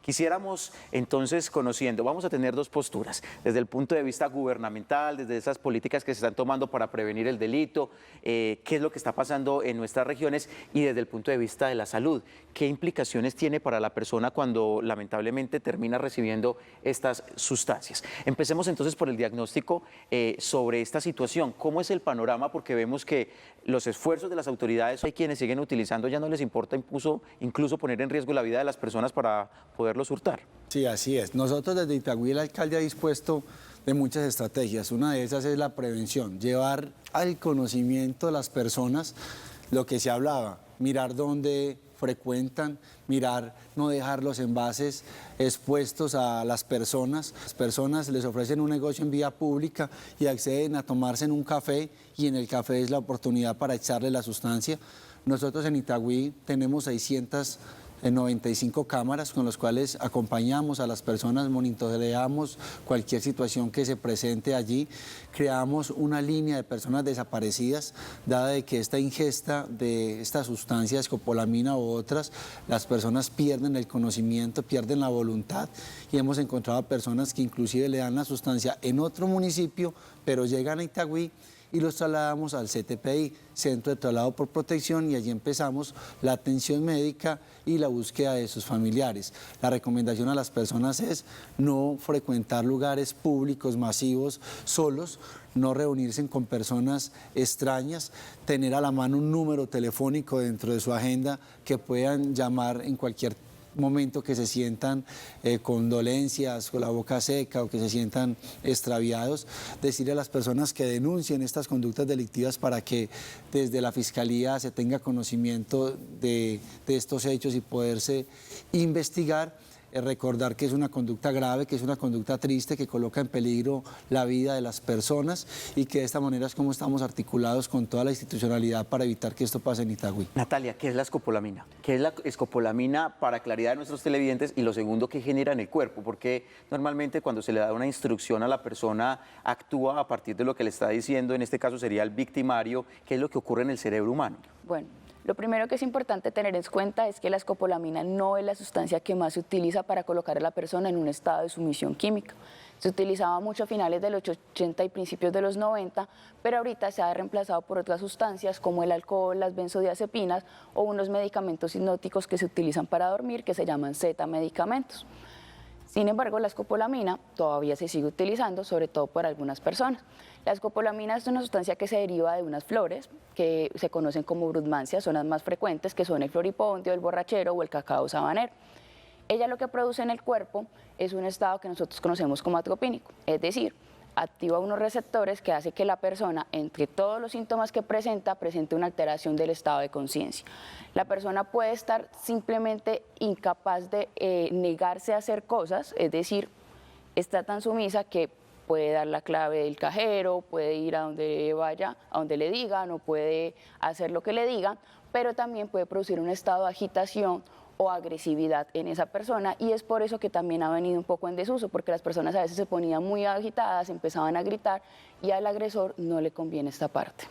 Quisiéramos entonces, conociendo, vamos a tener dos posturas, desde el punto de vista gubernamental, desde esas políticas que se están tomando para prevenir el delito, qué es lo que está pasando en nuestras regiones y desde el punto de vista de la salud, qué implicaciones tiene para la persona cuando lamentablemente termina recibiendo estas sustancias. Empecemos entonces por el diagnóstico sobre esta situación, cómo es el panorama, porque vemos que los esfuerzos de las autoridades, hay quienes siguen utilizando, ya no les importa incluso poner en riesgo la vida de las personas para poderlos hurtar. Sí, así es. Nosotros desde Itagüí el alcalde ha dispuesto de muchas estrategias. Una de esas es la prevención, llevar al conocimiento de las personas lo que se hablaba, mirar dónde frecuentan, mirar, no dejar los envases expuestos a las personas. Las personas les ofrecen un negocio en vía pública y acceden a tomarse en un café y en el café es la oportunidad para echarle la sustancia. Nosotros en Itagüí tenemos 695 cámaras con las cuales acompañamos a las personas, monitoreamos cualquier situación que se presente allí, creamos una línea de personas desaparecidas, dada de que esta ingesta de esta sustancia, escopolamina u otras, las personas pierden el conocimiento, pierden la voluntad y hemos encontrado a personas que inclusive le dan la sustancia en otro municipio, pero llegan a Itagüí y los trasladamos al CTPI, Centro de Traslado por Protección, y allí empezamos la atención médica y la búsqueda de sus familiares. La recomendación a las personas es no frecuentar lugares públicos masivos solos, no reunirse con personas extrañas, tener a la mano un número telefónico dentro de su agenda que puedan llamar en cualquier momento que se sientan con dolencias, con la boca seca o que se sientan extraviados, decirle a las personas que denuncien estas conductas delictivas para que desde la Fiscalía se tenga conocimiento de estos hechos y poderse investigar. Recordar que es una conducta grave, que es una conducta triste, que coloca en peligro la vida de las personas y que de esta manera es como estamos articulados con toda la institucionalidad para evitar que esto pase en Itagüí. Natalia, ¿qué es la escopolamina? ¿Qué es la escopolamina para claridad de nuestros televidentes? Y lo segundo, ¿qué genera en el cuerpo? Porque normalmente cuando se le da una instrucción a la persona actúa a partir de lo que le está diciendo, en este caso sería el victimario. ¿Qué es lo que ocurre en el cerebro humano? Bueno, lo primero que es importante tener en cuenta es que la escopolamina no es la sustancia que más se utiliza para colocar a la persona en un estado de sumisión química. Se utilizaba mucho a finales de los 80 y principios de los 90, pero ahorita se ha reemplazado por otras sustancias como el alcohol, las benzodiazepinas o unos medicamentos hipnóticos que se utilizan para dormir que se llaman Z-medicamentos. Sin embargo, la escopolamina todavía se sigue utilizando, sobre todo por algunas personas. La escopolamina es una sustancia que se deriva de unas flores que se conocen como brugmansia, son las más frecuentes, que son el floripondio, el borrachero o el cacao sabanero. Ella lo que produce en el cuerpo es un estado que nosotros conocemos como atropínico, es decir, activa unos receptores que hace que la persona, entre todos los síntomas que presente una alteración del estado de conciencia. La persona puede estar simplemente incapaz de negarse a hacer cosas, es decir, está tan sumisa que puede dar la clave del cajero, puede ir a donde vaya, a donde le digan, o puede hacer lo que le digan, pero también puede producir un estado de agitación o agresividad en esa persona, y es por eso que también ha venido un poco en desuso, porque las personas a veces se ponían muy agitadas, empezaban a gritar y al agresor no le conviene esta parte.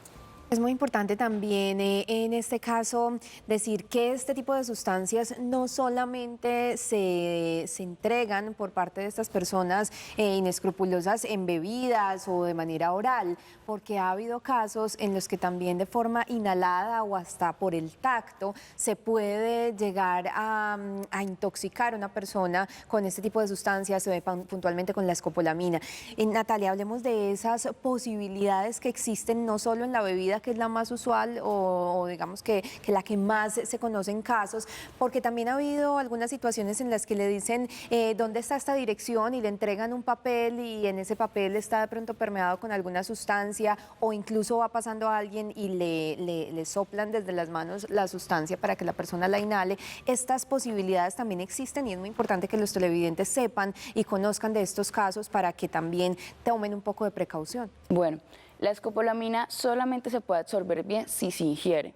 Es muy importante también en este caso decir que este tipo de sustancias no solamente se entregan por parte de estas personas inescrupulosas en bebidas o de manera oral, porque ha habido casos en los que también de forma inhalada o hasta por el tacto se puede llegar a intoxicar a una persona con este tipo de sustancias, puntualmente con la escopolamina. Natalia, hablemos de esas posibilidades que existen no solo en la bebida, que es la más usual o digamos que la que más se conoce en casos, porque también ha habido algunas situaciones en las que le dicen dónde está esta dirección y le entregan un papel y en ese papel está de pronto permeado con alguna sustancia, o incluso va pasando a alguien y le soplan desde las manos la sustancia para que la persona la inhale. Estas posibilidades también existen y es muy importante que los televidentes sepan y conozcan de estos casos para que también tomen un poco de precaución. Bueno, la escopolamina solamente se puede absorber bien si se ingiere.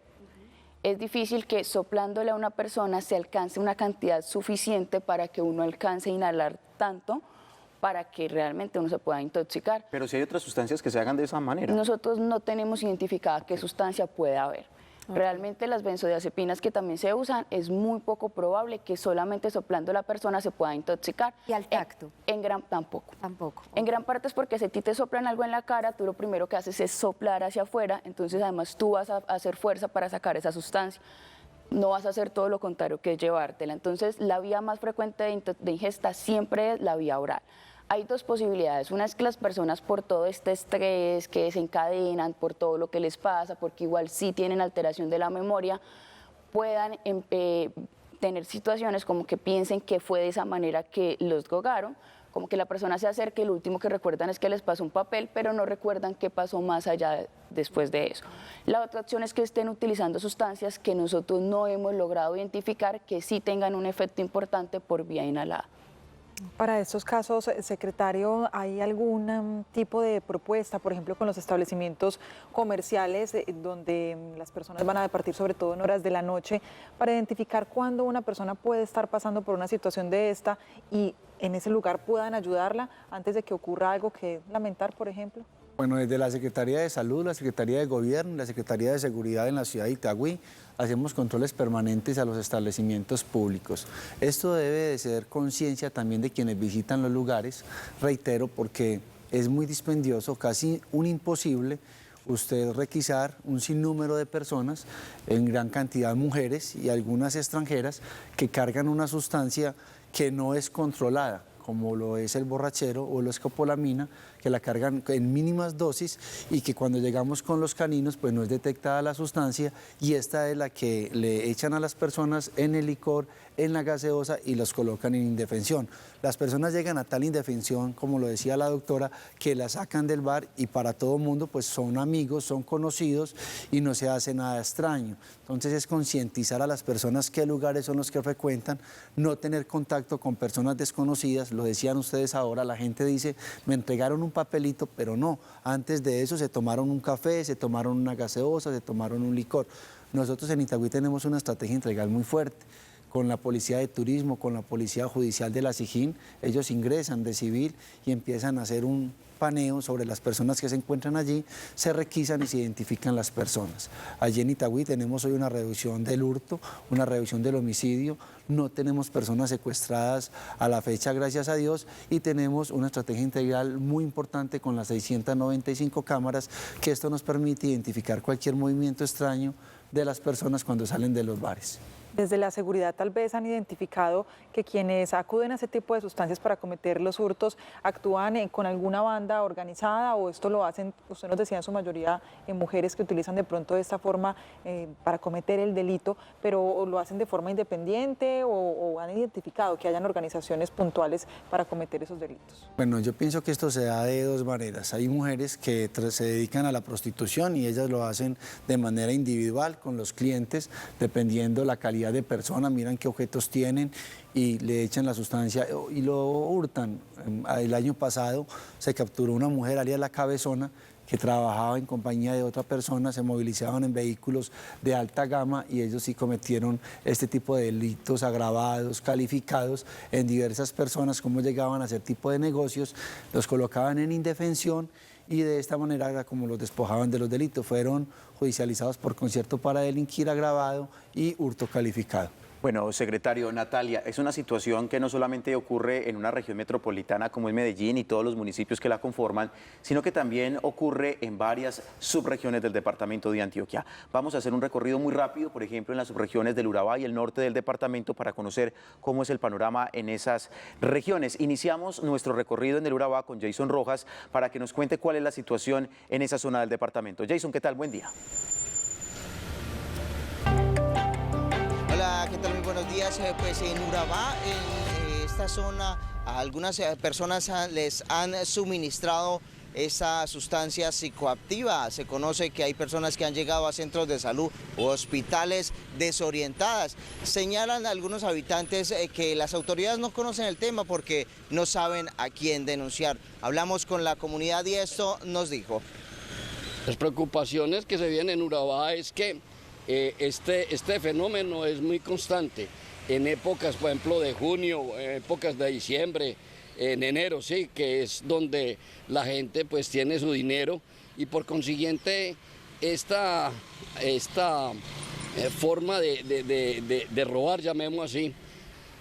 Es difícil que soplándole a una persona se alcance una cantidad suficiente para que uno alcance a inhalar tanto para que realmente uno se pueda intoxicar. Pero si hay otras sustancias que se hagan de esa manera. Nosotros no tenemos identificada qué sustancia puede haber. Realmente las benzodiazepinas que también se usan, es muy poco probable que solamente soplando la persona se pueda intoxicar. ¿Y al tacto? Tampoco. Tampoco. En gran parte es porque si a ti te soplan algo en la cara, tú lo primero que haces es soplar hacia afuera, entonces además tú vas a hacer fuerza para sacar esa sustancia. No vas a hacer todo lo contrario, que es llevártela. Entonces la vía más frecuente de ingesta siempre es la vía oral. Hay dos posibilidades. Una es que las personas, por todo este estrés que desencadenan, por todo lo que les pasa, porque igual sí tienen alteración de la memoria, puedan tener situaciones como que piensen que fue de esa manera que los drogaron, como que la persona se acerque y lo último que recuerdan es que les pasó un papel, pero no recuerdan qué pasó más allá después de eso. La otra opción es que estén utilizando sustancias que nosotros no hemos logrado identificar que sí tengan un efecto importante por vía inhalada. Para estos casos, secretario, ¿hay algún tipo de propuesta, por ejemplo, con los establecimientos comerciales donde las personas van a departir, sobre todo en horas de la noche, para identificar cuándo una persona puede estar pasando por una situación de esta y en ese lugar puedan ayudarla antes de que ocurra algo que lamentar, por ejemplo? Bueno, desde la Secretaría de Salud, la Secretaría de Gobierno y la Secretaría de Seguridad en la ciudad de Itagüí hacemos controles permanentes a los establecimientos públicos. Esto debe de ser conciencia también de quienes visitan los lugares, reitero, porque es muy dispendioso, casi un imposible usted requisar un sinnúmero de personas, en gran cantidad mujeres y algunas extranjeras, que cargan una sustancia que no es controlada, como lo es el borrachero o la escopolamina, que la cargan en mínimas dosis y que cuando llegamos con los caninos pues no es detectada la sustancia y esta es la que le echan a las personas en el licor, en la gaseosa y los colocan en indefensión. Las personas llegan a tal indefensión, como lo decía la doctora, que la sacan del bar y para todo mundo pues son amigos, son conocidos y no se hace nada extraño. Entonces es concientizar a las personas qué lugares son los que frecuentan, no tener contacto con personas desconocidas. Lo decían ustedes ahora, la gente dice, me entregaron un papelito, pero no, antes de eso se tomaron un café, se tomaron una gaseosa, se tomaron un licor. Nosotros en Itagüí tenemos una estrategia integral muy fuerte. Con la Policía de Turismo, con la Policía Judicial de la SIJÍN, ellos ingresan de civil y empiezan a hacer un paneo sobre las personas que se encuentran allí, se requisan y se identifican las personas. Allí en Itagüí tenemos hoy una reducción del hurto, una reducción del homicidio, no tenemos personas secuestradas a la fecha, gracias a Dios, y tenemos una estrategia integral muy importante con las 695 cámaras, que esto nos permite identificar cualquier movimiento extraño de las personas cuando salen de los bares. Desde la seguridad tal vez han identificado que quienes acuden a ese tipo de sustancias para cometer los hurtos actúan con alguna banda organizada o esto lo hacen, usted nos decía en su mayoría, mujeres que utilizan de pronto de esta forma para cometer el delito, pero lo hacen de forma independiente o han identificado que hayan organizaciones puntuales para cometer esos delitos. Bueno, yo pienso que esto se da de dos maneras. Hay mujeres que se dedican a la prostitución y ellas lo hacen de manera individual con los clientes, dependiendo la calidad de persona, miran qué objetos tienen y le echan la sustancia y lo hurtan. El año pasado se capturó una mujer, alias La Cabezona, que trabajaba en compañía de otra persona, se movilizaban en vehículos de alta gama y ellos sí cometieron este tipo de delitos agravados, calificados en diversas personas, cómo llegaban a hacer tipo de negocios, los colocaban en indefensión y de esta manera era como los despojaban de los delitos. Fueron judicializados por concierto para delinquir agravado y hurto calificado. Bueno, secretario, Natalia, es una situación que no solamente ocurre en una región metropolitana como es Medellín y todos los municipios que la conforman, sino que también ocurre en varias subregiones del departamento de Antioquia. Vamos a hacer un recorrido muy rápido, por ejemplo, en las subregiones del Urabá y el norte del departamento para conocer cómo es el panorama en esas regiones. Iniciamos nuestro recorrido en el Urabá con Jason Rojas para que nos cuente cuál es la situación en esa zona del departamento. Jason, ¿qué tal? Buen día. Hola, ¿qué tal? Muy buenos días. Pues en Urabá, en esta zona, a algunas personas les han suministrado esa sustancia psicoactiva. Se conoce que hay personas que han llegado a centros de salud o hospitales desorientadas. Señalan algunos habitantes que las autoridades no conocen el tema porque no saben a quién denunciar. Hablamos con la comunidad y esto nos dijo. Las preocupaciones que se vienen en Urabá es que este fenómeno es muy constante en épocas, por ejemplo, de junio, épocas de diciembre, en enero, sí, que es donde la gente pues tiene su dinero y por consiguiente esta forma de robar, llamémoslo así,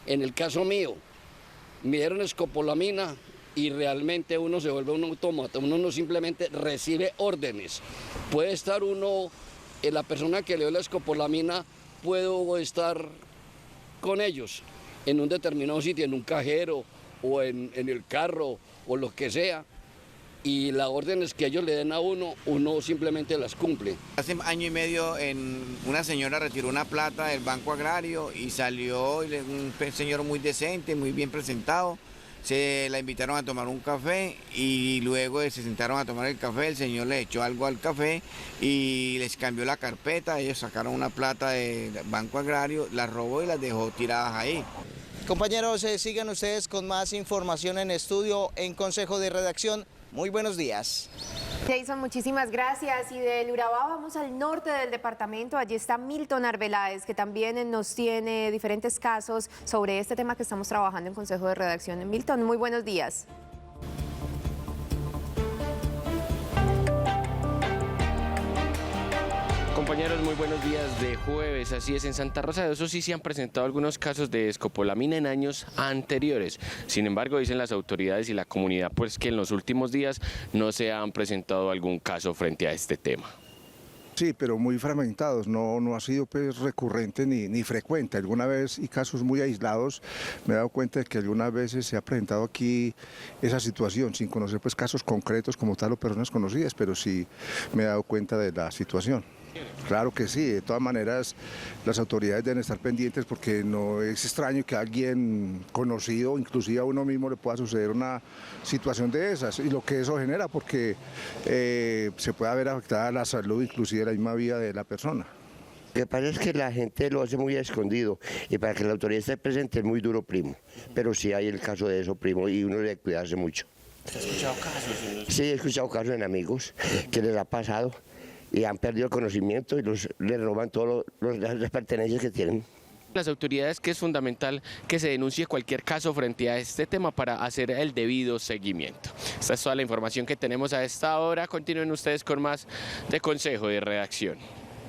en el caso mío, me dieron escopolamina y realmente uno se vuelve un autómata, uno no simplemente recibe órdenes. Puede estar uno, la persona que le dio la escopolamina, puedo estar con ellos en un determinado sitio, en un cajero o en el carro o lo que sea, y las órdenes que ellos le den a uno simplemente las cumple. Hace año y medio una señora retiró una plata del Banco Agrario y salió un señor muy decente, muy bien presentado. Se la invitaron a tomar un café y luego se sentaron a tomar el café, el señor le echó algo al café y les cambió la carpeta, ellos sacaron una plata del Banco Agrario, la robó y las dejó tiradas ahí. Compañeros, sigan ustedes con más información en estudio en Consejo de Redacción. Muy buenos días. Jason, muchísimas gracias. Y del Urabá vamos al norte del departamento. Allí está Milton Arbeláez, que también nos tiene diferentes casos sobre este tema que estamos trabajando en Consejo de Redacción. Milton, muy buenos días. Compañeros, muy buenos días de jueves. Así es, en Santa Rosa de Osos sí se han presentado algunos casos de escopolamina en años anteriores. Sin embargo, dicen las autoridades y la comunidad pues que en los últimos días no se han presentado algún caso frente a este tema. Sí, pero muy fragmentados, no ha sido pues recurrente ni frecuente. Alguna vez y casos muy aislados, me he dado cuenta de que algunas veces se ha presentado aquí esa situación, sin conocer pues casos concretos como tal o personas conocidas, pero sí me he dado cuenta de la situación. Claro que sí, de todas maneras las autoridades deben estar pendientes porque no es extraño que a alguien conocido, inclusive a uno mismo, le pueda suceder una situación de esas y lo que eso genera porque se puede ver afectada la salud, inclusive la misma vida de la persona. Lo que pasa es que la gente lo hace muy escondido y para que la autoridad esté presente es muy duro, primo, pero sí hay el caso de eso, primo, y uno debe cuidarse mucho. ¿Has escuchado casos? Sí, he escuchado casos en amigos que les ha pasado y han perdido el conocimiento y les roban todas las pertenencias que tienen. Las autoridades que es fundamental que se denuncie cualquier caso frente a este tema para hacer el debido seguimiento. Esta es toda la información que tenemos a esta hora. Continúen ustedes con más de Consejo de Redacción.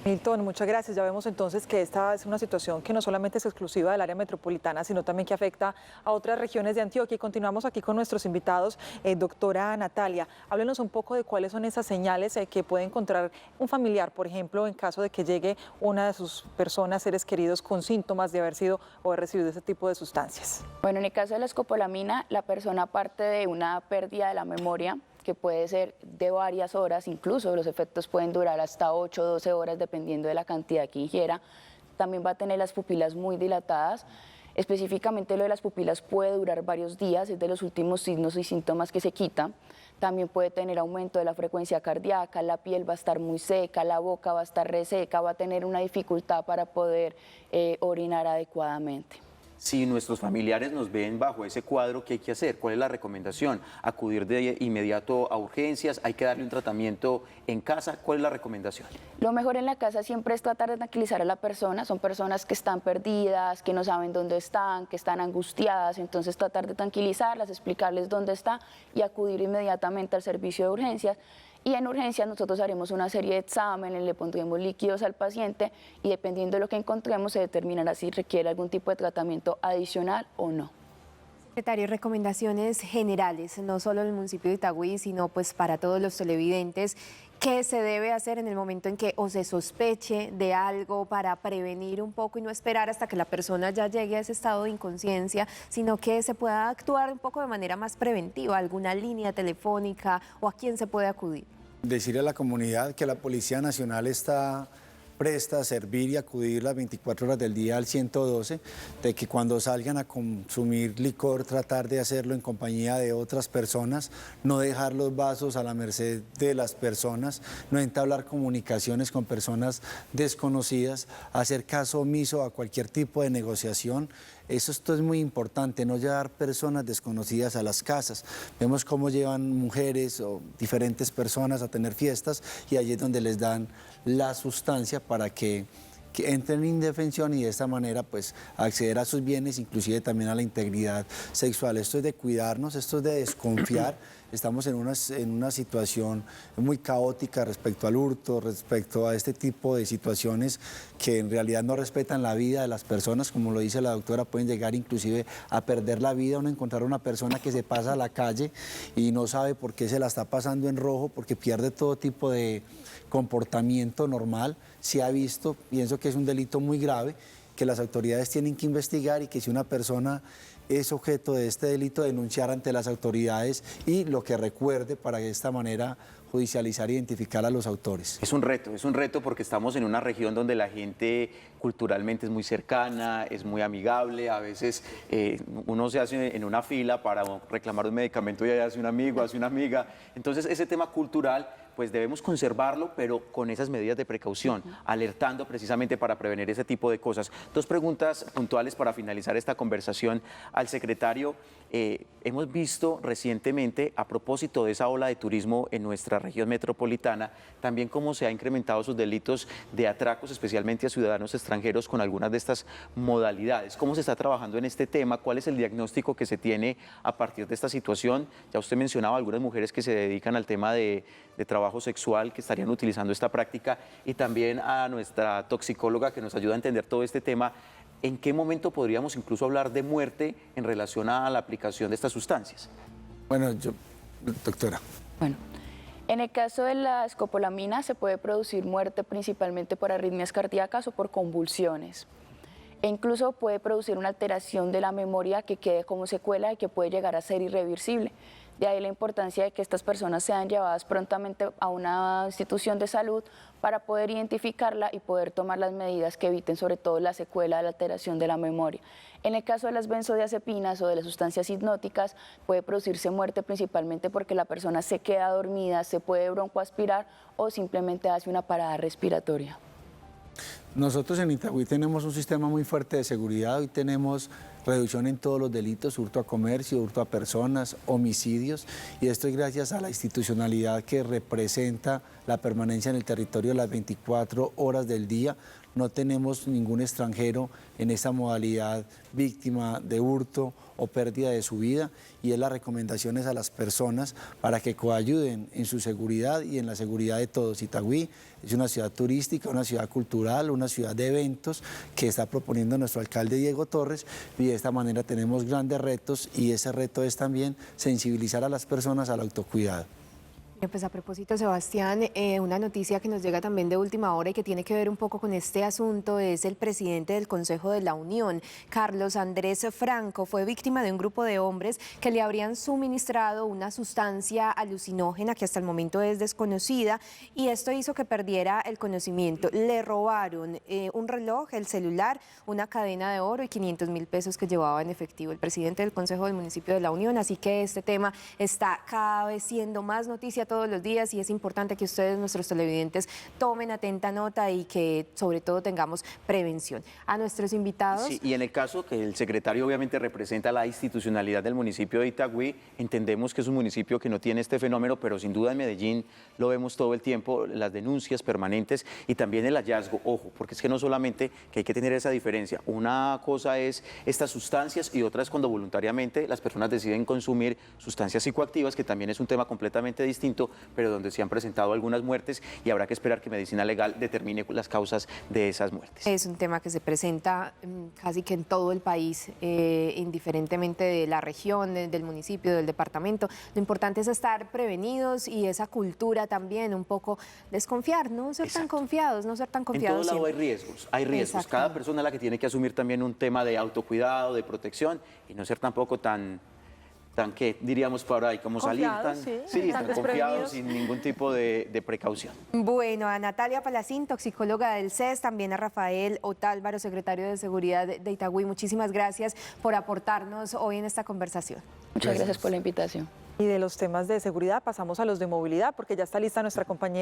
Milton, muchas gracias. Ya vemos entonces que esta es una situación que no solamente es exclusiva del área metropolitana, sino también que afecta a otras regiones de Antioquia. Y continuamos aquí con nuestros invitados. Doctora Natalia, háblenos un poco de cuáles son esas señales que puede encontrar un familiar, por ejemplo, en caso de que llegue una de sus personas, seres queridos, con síntomas de haber sido o haber recibido ese tipo de sustancias. Bueno, en el caso de la escopolamina, la persona parte de una pérdida de la memoria, que puede ser de varias horas, incluso los efectos pueden durar hasta 8 o 12 horas dependiendo de la cantidad que ingiera. También va a tener las pupilas muy dilatadas. Específicamente lo de las pupilas puede durar varios días, es de los últimos signos y síntomas que se quita. También puede tener aumento de la frecuencia cardíaca, la piel va a estar muy seca, la boca va a estar reseca, va a tener una dificultad para poder orinar adecuadamente. Si nuestros familiares nos ven bajo ese cuadro, ¿qué hay que hacer? ¿Cuál es la recomendación? ¿Acudir de inmediato a urgencias? ¿Hay que darle un tratamiento en casa? ¿Cuál es la recomendación? Lo mejor en la casa siempre es tratar de tranquilizar a la persona. Son personas que están perdidas, que no saben dónde están, que están angustiadas. Entonces tratar de tranquilizarlas, explicarles dónde está y acudir inmediatamente al servicio de urgencias. Y en urgencias nosotros haremos una serie de exámenes, le pondremos líquidos al paciente y dependiendo de lo que encontremos se determinará si requiere algún tipo de tratamiento adicional o no. Secretario, recomendaciones generales, no solo en el municipio de Itagüí, sino pues para todos los televidentes. ¿Qué se debe hacer en el momento en que o se sospeche de algo para prevenir un poco y no esperar hasta que la persona ya llegue a ese estado de inconsciencia, sino que se pueda actuar un poco de manera más preventiva? ¿Alguna línea telefónica o a quién se puede acudir? Decirle a la comunidad que la Policía Nacional está presta a servir y acudir las 24 horas del día al 112, de que cuando salgan a consumir licor tratar de hacerlo en compañía de otras personas, no dejar los vasos a la merced de las personas, no entablar comunicaciones con personas desconocidas, hacer caso omiso a cualquier tipo de negociación. Esto es muy importante, no llevar personas desconocidas a las casas. Vemos cómo llevan mujeres o diferentes personas a tener fiestas y allí es donde les dan la sustancia para que que entren en indefensión y de esta manera pues acceder a sus bienes, inclusive también a la integridad sexual. Esto es de cuidarnos, esto es de desconfiar. Estamos en una situación muy caótica respecto al hurto, respecto a este tipo de situaciones que en realidad no respetan la vida de las personas, como lo dice la doctora, pueden llegar inclusive a perder la vida, o encontrar una persona que se pasa a la calle y no sabe por qué se la está pasando en rojo, porque pierde todo tipo de comportamiento normal. Se ha visto, pienso que es un delito muy grave, que las autoridades tienen que investigar y que si una persona es objeto de este delito, denunciar ante las autoridades y lo que recuerde para de esta manera judicializar e identificar a los autores. Es un reto porque estamos en una región donde la gente culturalmente es muy cercana, es muy amigable, a veces uno se hace en una fila para reclamar un medicamento y ahí hace un amigo, hace una amiga, entonces ese tema cultural pues debemos conservarlo, pero con esas medidas de precaución, alertando precisamente para prevenir ese tipo de cosas. Dos preguntas puntuales para finalizar esta conversación al secretario. Hemos visto recientemente, a propósito de esa ola de turismo en nuestra región metropolitana, también cómo se ha incrementado sus delitos de atracos, especialmente a ciudadanos extranjeros con algunas de estas modalidades. ¿Cómo se está trabajando en este tema? ¿Cuál es el diagnóstico que se tiene a partir de esta situación? Ya usted mencionaba algunas mujeres que se dedican al tema de trabajo sexual, que estarían utilizando esta práctica, y también a nuestra toxicóloga que nos ayuda a entender todo este tema. ¿En qué momento podríamos incluso hablar de muerte en relación a la aplicación de estas sustancias? Bueno, doctora. Bueno, en el caso de la escopolamina se puede producir muerte principalmente por arritmias cardíacas o por convulsiones. E incluso puede producir una alteración de la memoria que quede como secuela y que puede llegar a ser irreversible. De ahí la importancia de que estas personas sean llevadas prontamente a una institución de salud para poder identificarla y poder tomar las medidas que eviten sobre todo la secuela de la alteración de la memoria. En el caso de las benzodiazepinas o de las sustancias hipnóticas puede producirse muerte principalmente porque la persona se queda dormida, se puede broncoaspirar o simplemente hace una parada respiratoria. Nosotros en Itagüí tenemos un sistema muy fuerte de seguridad. Hoy tenemos reducción en todos los delitos, hurto a comercio, hurto a personas, homicidios, y esto es gracias a la institucionalidad que representa la permanencia en el territorio las 24 horas del día. No tenemos ningún extranjero en esta modalidad víctima de hurto o pérdida de su vida, y es las recomendaciones a las personas para que coayuden en su seguridad y en la seguridad de todos. Itagüí es una ciudad turística, una ciudad cultural, una ciudad de eventos que está proponiendo nuestro alcalde Diego Torres, y de esta manera tenemos grandes retos, y ese reto es también sensibilizar a las personas al autocuidado. Pues a propósito, Sebastián, una noticia que nos llega también de última hora y que tiene que ver un poco con este asunto es el presidente del Consejo de la Unión, Carlos Andrés Franco, fue víctima de un grupo de hombres que le habrían suministrado una sustancia alucinógena que hasta el momento es desconocida, y esto hizo que perdiera el conocimiento. Le robaron un reloj, el celular, una cadena de oro y 500.000 pesos que llevaba en efectivo el presidente del Consejo del Municipio de la Unión, así que este tema está cada vez siendo más noticia todos los días, y es importante que ustedes, nuestros televidentes, tomen atenta nota y que sobre todo tengamos prevención. A nuestros invitados... Sí, y en el caso que el secretario obviamente representa la institucionalidad del municipio de Itagüí, entendemos que es un municipio que no tiene este fenómeno, pero sin duda en Medellín lo vemos todo el tiempo, las denuncias permanentes y también el hallazgo. Ojo, porque es que no solamente que hay que tener esa diferencia, una cosa es estas sustancias y otra es cuando voluntariamente las personas deciden consumir sustancias psicoactivas, que también es un tema completamente distinto, pero donde se han presentado algunas muertes, y habrá que esperar que medicina legal determine las causas de esas muertes. Es un tema que se presenta casi que en todo el país, indiferentemente de la región, del municipio, del departamento. Lo importante es estar prevenidos, y esa cultura también, un poco desconfiar, no ser tan confiados, no ser tan confiados. En todo lado hay riesgos, hay riesgos. Cada persona es la que tiene que asumir también un tema de autocuidado, de protección, y no ser tampoco tan que diríamos por ahí, como salir tan confiados, sin ningún tipo de precaución. Bueno, a Natalia Palacín, toxicóloga del CES, también a Rafael Otálvaro, secretario de Seguridad de Itagüí, muchísimas gracias por aportarnos hoy en esta conversación. Muchas gracias por la invitación. Y de los temas de seguridad pasamos a los de movilidad, porque ya está lista nuestra compañera